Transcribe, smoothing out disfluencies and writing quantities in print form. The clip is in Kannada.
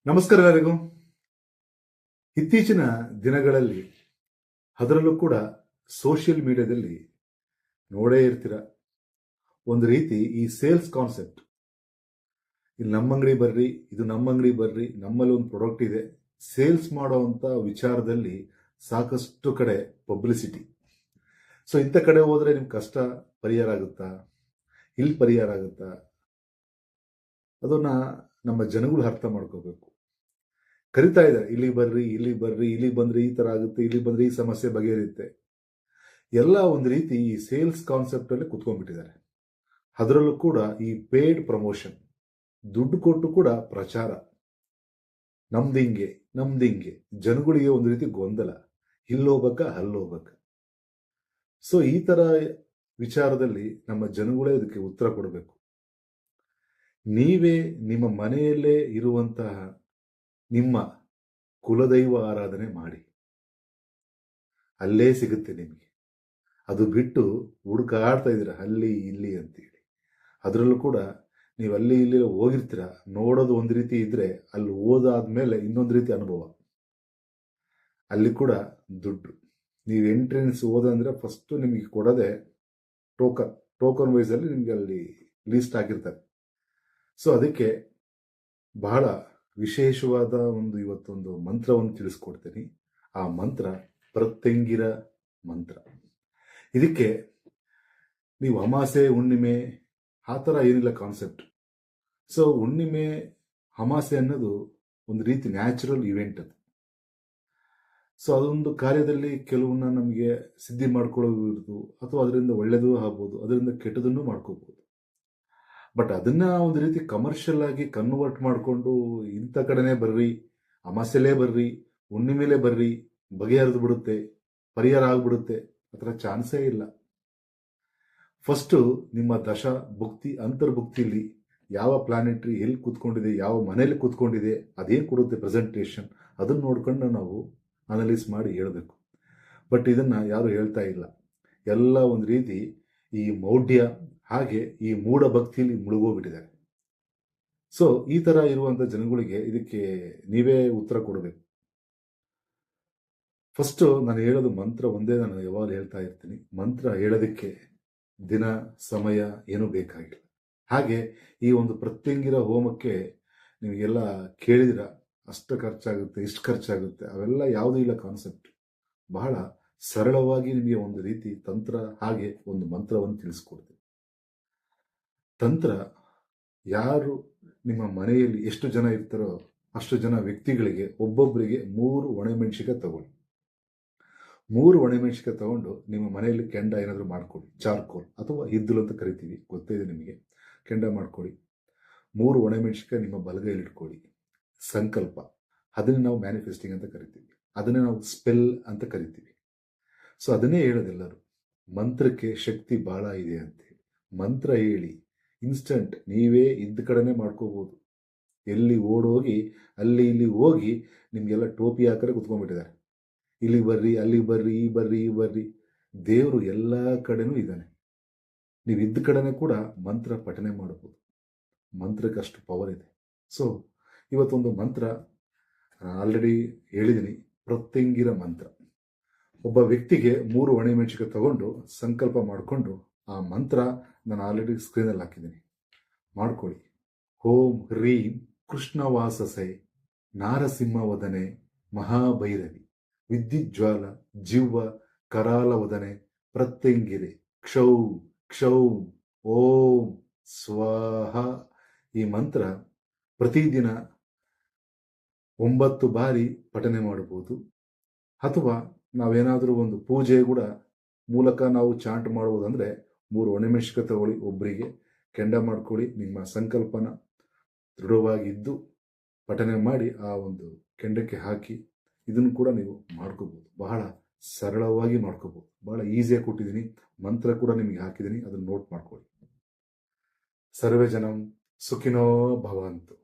ನಮಸ್ಕಾರ ಎಲ್ಲರಿಗೂ. ಇತ್ತೀಚಿನ ದಿನಗಳಲ್ಲಿ ಅದರಲ್ಲೂ ಕೂಡ ಸೋಷಿಯಲ್ ಮೀಡಿಯಾದಲ್ಲಿ ನೋಡೇ ಇರ್ತೀರ, ಒಂದು ರೀತಿ ಈ ಸೇಲ್ಸ್ ಕಾನ್ಸೆಪ್ಟ್. ಇಲ್ಲಿ ನಮ್ಮ ಅಂಗಡಿ ಬರ್ರಿ, ಇದು ನಮ್ಮ ಅಂಗಡಿ ಬರ್ರಿ, ನಮ್ಮಲ್ಲಿ ಒಂದು ಪ್ರಾಡಕ್ಟ್ ಇದೆ, ಸೇಲ್ಸ್ ಮಾಡೋವಂಥ ವಿಚಾರದಲ್ಲಿ ಸಾಕಷ್ಟು ಕಡೆ ಪಬ್ಲಿಸಿಟಿ. ಸೊ ಇಂಥ ಕಡೆ ಹೋದರೆ ನಿಮ್ಮ ಕಷ್ಟ ಪರಿಹಾರ ಆಗುತ್ತಾ, ಇಲ್ಲಿ ಪರಿಹಾರ ಆಗುತ್ತಾ, ಅದನ್ನ ನಮ್ಮ ಜನಗಳು ಅರ್ಥ ಮಾಡ್ಕೋಬೇಕು. ಕರಿತಾ ಇದ್ದಾರೆ, ಇಲ್ಲಿ ಬರ್ರಿ, ಇಲ್ಲಿ ಬರ್ರಿ, ಇಲ್ಲಿ ಬಂದ್ರೆ ಈ ತರ ಆಗುತ್ತೆ, ಇಲ್ಲಿ ಬಂದ್ರೆ ಈ ಸಮಸ್ಯೆ ಬಗೆಹರಿಯುತ್ತೆ. ಎಲ್ಲ ಒಂದು ರೀತಿ ಈ ಸೇಲ್ಸ್ ಕಾನ್ಸೆಪ್ಟ್ ಅಲ್ಲಿ ಕುತ್ಕೊಂಡ್ಬಿಟ್ಟಿದ್ದಾರೆ. ಅದರಲ್ಲೂ ಕೂಡ ಈ ಪೇಯ್ಡ್ ಪ್ರಮೋಷನ್, ದುಡ್ಡು ಕೊಟ್ಟು ಕೂಡ ಪ್ರಚಾರ, ನಮ್ದಿಂಗೆ ನಮ್ದಿಂಗೆ, ಜನಗಳಿಗೆ ಒಂದು ರೀತಿ ಗೊಂದಲ, ಇಲ್ಲೋಗ್ಬೇಕ ಅಲ್ಲೋಗ್ಬೇಕ. ಸೊ ಈ ತರ ವಿಚಾರದಲ್ಲಿ ನಮ್ಮ ಜನಗಳೇ ಇದಕ್ಕೆ ಉತ್ತರ ಕೊಡಬೇಕು. ನೀವೇ ನಿಮ್ಮ ಮನೆಯಲ್ಲೇ ಇರುವಂತಹ ನಿಮ್ಮ ಕುಲದೈವ ಆರಾಧನೆ ಮಾಡಿ, ಅಲ್ಲೇ ಸಿಗುತ್ತೆ ನಿಮಗೆ. ಅದು ಬಿಟ್ಟು ಹುಡುಕಾಡ್ತಾ ಇದ್ದೀರ ಅಲ್ಲಿ ಇಲ್ಲಿ ಅಂತೇಳಿ. ಅದರಲ್ಲೂ ಕೂಡ ನೀವು ಅಲ್ಲಿ ಇಲ್ಲಿ ಹೋಗಿರ್ತೀರ, ನೋಡೋದು ಒಂದು ರೀತಿ ಇದ್ರೆ ಅಲ್ಲಿ ಓದಾದ್ಮೇಲೆ ಇನ್ನೊಂದು ರೀತಿ ಅನುಭವ. ಅಲ್ಲಿ ಕೂಡ ದುಡ್ಡು. ನೀವು ಎಂಟ್ರೆನ್ಸ್ ಓದಂದ್ರೆ ಫಸ್ಟ್ ನಿಮಗೆ ಕೊಡೋದೆ ಟೋಕನ್ ವೈಸ್ ಅಲ್ಲಿ ನಿಮ್ಗೆ ಅಲ್ಲಿ ಲೀಸ್ಟ್ ಆಗಿರ್ತಾರೆ. ಸೊ ಅದಕ್ಕೆ ಬಹಳ ವಿಶೇಷವಾದ ಇವತ್ತೊಂದು ಮಂತ್ರವನ್ನು ತಿಳಿಸ್ಕೊಡ್ತೀನಿ. ಆ ಮಂತ್ರ ಪ್ರತ್ಯಂಗಿರ ಮಂತ್ರ. ಇದಕ್ಕೆ ನೀವು ಅಮಾಸೆ ಹುಣ್ಣಿಮೆ ಆ ಥರ ಏನಿಲ್ಲ ಕಾನ್ಸೆಪ್ಟ್. ಸೊ ಹುಣ್ಣಿಮೆ ಅಮಾಸೆ ಅನ್ನೋದು ಒಂದು ರೀತಿ ನ್ಯಾಚುರಲ್ ಇವೆಂಟ್ ಅದು. ಸೊ ಅದೊಂದು ಕಾರ್ಯದಲ್ಲಿ ಕೆಲವನ್ನ ನಮಗೆ ಸಿದ್ಧಿ ಮಾಡ್ಕೊಳ್ಳೋದು, ಅಥವಾ ಅದರಿಂದ ಒಳ್ಳೆಯದು ಆಗ್ಬೋದು, ಅದರಿಂದ ಕೆಟ್ಟದನ್ನು ಮಾಡ್ಕೋಬಹುದು. ಬಟ್ ಅದನ್ನ ಒಂದು ರೀತಿ ಕಮರ್ಷಿಯಲ್ ಆಗಿ ಕನ್ವರ್ಟ್ ಮಾಡಿಕೊಂಡು ಇಂಥ ಕಡೆನೇ ಬರ್ರಿ, ಅಮಾಸೆಲೇ ಬರ್ರಿ, ಹುಣ್ಣಿಮೆಲೇ ಬರ್ರಿ, ಬಗೆಹರಿದು ಬಿಡುತ್ತೆ, ಪರಿಹಾರ ಆಗ್ಬಿಡುತ್ತೆ, ಆ ಥರ ಚಾನ್ಸೇ ಇಲ್ಲ. ಫಸ್ಟು ನಿಮ್ಮ ದಶ ಭುಕ್ತಿ ಅಂತರ್ಭುಕ್ತಿಲಿ ಯಾವ ಪ್ಲಾನೆಟ್ರಿ ಎಲ್ಲಿ ಕೂತ್ಕೊಂಡಿದೆ, ಯಾವ ಮನೇಲಿ ಕೂತ್ಕೊಂಡಿದೆ, ಅದೇನು ಕೊಡುತ್ತೆ ಪ್ರೆಸೆಂಟೇಷನ್, ಅದನ್ನ ನೋಡ್ಕೊಂಡು ನಾವು ಅನಲೈಸ್ ಮಾಡಿ ಹೇಳಬೇಕು. ಬಟ್ ಇದನ್ನ ಯಾರು ಹೇಳ್ತಾ ಇಲ್ಲ. ಎಲ್ಲ ಒಂದು ರೀತಿ ಈ ಮೌಢ್ಯ ಹಾಗೆ ಈ ಮೂಢ ಭಕ್ತಿಯಲ್ಲಿ ಮುಳುಗೋಗ್ಬಿಟ್ಟಿದ್ದಾರೆ. ಸೊ ಈ ತರ ಇರುವಂತ ಜನಗಳಿಗೆ ಇದಕ್ಕೆ ನೀವೇ ಉತ್ತರ ಕೊಡಬೇಕು. ಫಸ್ಟ್ ನಾನು ಹೇಳೋದು ಮಂತ್ರ ಒಂದೇ, ನಾನು ಯಾವಾಗ ಹೇಳ್ತಾ ಇರ್ತೀನಿ. ಮಂತ್ರ ಹೇಳೋದಕ್ಕೆ ದಿನ ಸಮಯ ಏನೂ ಬೇಕಾಗಿಲ್ಲ. ಹಾಗೆ ಈ ಒಂದು ಪ್ರತ್ಯಂಗಿರ ಹೋಮಕ್ಕೆ ನಿಮಗೆಲ್ಲ ಕೇಳಿದಿರ, ಅಷ್ಟು ಖರ್ಚಾಗುತ್ತೆ, ಇಷ್ಟು ಖರ್ಚಾಗುತ್ತೆ, ಅವೆಲ್ಲ ಯಾವುದೂ ಇಲ್ಲ ಕಾನ್ಸೆಪ್ಟ್. ಬಹಳ ಸರಳವಾಗಿ ನಿಮಗೆ ಒಂದು ರೀತಿ ತಂತ್ರ ಹಾಗೆ ಒಂದು ಮಂತ್ರವನ್ನು ತಿಳಿಸ್ಕೊಡ್ತೀನಿ. ತಂತ್ರ, ಯಾರು ನಿಮ್ಮ ಮನೆಯಲ್ಲಿ ಎಷ್ಟು ಜನ ಇರ್ತಾರೋ ಅಷ್ಟು ಜನ ವ್ಯಕ್ತಿಗಳಿಗೆ ಒಬ್ಬೊಬ್ಬರಿಗೆ 3 ಒಣಮೆಣಸಿಕಾಯಿ ತಗೊಳ್ಳಿ. 3 ಒಣಮೆಣಸಿಕಾಯಿ ತಗೊಂಡು ನಿಮ್ಮ ಮನೆಯಲ್ಲಿ ಕೆಂಡ ಏನಾದರೂ ಮಾಡ್ಕೊಳ್ಳಿ, ಚಾರ್ಕೋಲ್ ಅಥವಾ ಹಿದ್ದಲು ಅಂತ ಕರಿತೀವಿ, ಗೊತ್ತಿದೆ ನಿಮಗೆ. ಕೆಂಡ ಮಾಡ್ಕೊಳ್ಳಿ. 3 ಒಣಮೆಣಸಿಕಾಯಿ ನಿಮ್ಮ ಬಲಗೈಯಲ್ಲಿ ಇಟ್ಕೊಳ್ಳಿ. ಸಂಕಲ್ಪ, ಅದನ್ನೇ ನಾವು ಮ್ಯಾನಿಫೆಸ್ಟಿಂಗ್ ಅಂತ ಕರಿತೀವಿ, ಅದನ್ನೇ ನಾವು ಸ್ಪೆಲ್ ಅಂತ ಕರಿತೀವಿ. ಸೊ ಅದನ್ನೇ ಹೇಳೋದೆಲ್ಲರೂ. ಮಂತ್ರಕ್ಕೆ ಶಕ್ತಿ ಬಹಳ ಇದೆ ಅಂತೇಳಿ ಮಂತ್ರ ಹೇಳಿ ಇನ್ಸ್ಟಂಟ್ ನೀವೇ ಇದ್ದ ಕಡೆನೇ ಮಾಡ್ಕೋಬಹುದು. ಎಲ್ಲಿ ಓಡೋಗಿ ಅಲ್ಲಿ ಇಲ್ಲಿ ಹೋಗಿ ನಿಮಗೆಲ್ಲ ಟೋಪಿ ಹಾಕರೆ ಕುತ್ಕೊಂಡ್ಬಿಟ್ಟಿದ್ದಾರೆ. ಇಲ್ಲಿ ಬರ್ರಿ, ಅಲ್ಲಿ ಬರ್ರಿ, ಈ ಬರ್ರಿ, ಈ ಬರ್ರಿ. ದೇವರು ಎಲ್ಲ ಕಡೆನೂ ಇದ್ದಾನೆ. ನೀವು ಇದ್ದ ಕಡೆನೇ ಕೂಡ ಮಂತ್ರ ಪಠನೆ ಮಾಡಬಹುದು. ಮಂತ್ರಕ್ಕೆ ಅಷ್ಟು ಪವರ್ ಇದೆ. ಸೊ ಇವತ್ತೊಂದು ಮಂತ್ರ ಆಲ್ರೆಡಿ ಹೇಳಿದ್ದೀನಿ, ಪ್ರತ್ಯಂಗಿರ ಮಂತ್ರ. ಒಬ್ಬ ವ್ಯಕ್ತಿಗೆ 3 ಒಣಮೆಣಸಿಕಾಯಿ ತಗೊಂಡು ಸಂಕಲ್ಪ ಮಾಡಿಕೊಂಡು ಆ ಮಂತ್ರ ನಾನು ಆಲ್ರೆಡಿ ಸ್ಕ್ರೀನಲ್ಲಿ ಹಾಕಿದ್ದೀನಿ, ಮಾಡ್ಕೊಳ್ಳಿ. ಓಂ ಹ್ರೀಂ ಕೃಷ್ಣವಾಸಸೆ ನಾರಸಿಂಹವದನೆ ಮಹಾಭೈರವಿ ವಿದ್ಯುಜ್ವಾಲ ಜಿವ್ವ ಕರಾಲವದನೆ ಪ್ರತ್ಯಂಗಿರೆ ಕ್ಷೌ ಕ್ಷೌ ಓಂ ಸ್ವಾಹ. ಈ ಮಂತ್ರ ಪ್ರತಿದಿನ 9 ಬಾರಿ ಪಠನೆ ಮಾಡಬಹುದು. ಅಥವಾ ನಾವೇನಾದರೂ ಒಂದು ಪೂಜೆ ಕೂಡ ಮೂಲಕ ನಾವು ಚಾಂಟ್ ಮಾಡುವುದಂದ್ರೆ 3 ಒಣಮೆಣಸಿಕಾಯಿ ತಗೊಳ್ಳಿ, ಒಬ್ಬರಿಗೆ ಕೆಂಡ ಮಾಡ್ಕೊಳ್ಳಿ, ನಿಮ್ಮ ಸಂಕಲ್ಪನ ದೃಢವಾಗಿದ್ದು ಪಠನೆ ಮಾಡಿ ಆ ಒಂದು ಕೆಂಡಕ್ಕೆ ಹಾಕಿ ಇದನ್ನು ಕೂಡ ನೀವು ಮಾಡ್ಕೋಬಹುದು. ಬಹಳ ಸರಳವಾಗಿ ಮಾಡ್ಕೋಬಹುದು, ಬಹಳ ಈಸಿಯಾಗಿ ಕೊಟ್ಟಿದ್ದೀನಿ. ಮಂತ್ರ ಕೂಡ ನಿಮಗೆ ಹಾಕಿದ್ದೀನಿ, ಅದನ್ನು ನೋಟ್ ಮಾಡ್ಕೊಳ್ಳಿ. ಸರ್ವೇ ಜನಂ ಸುಖಿನೋ ಭವಂತು.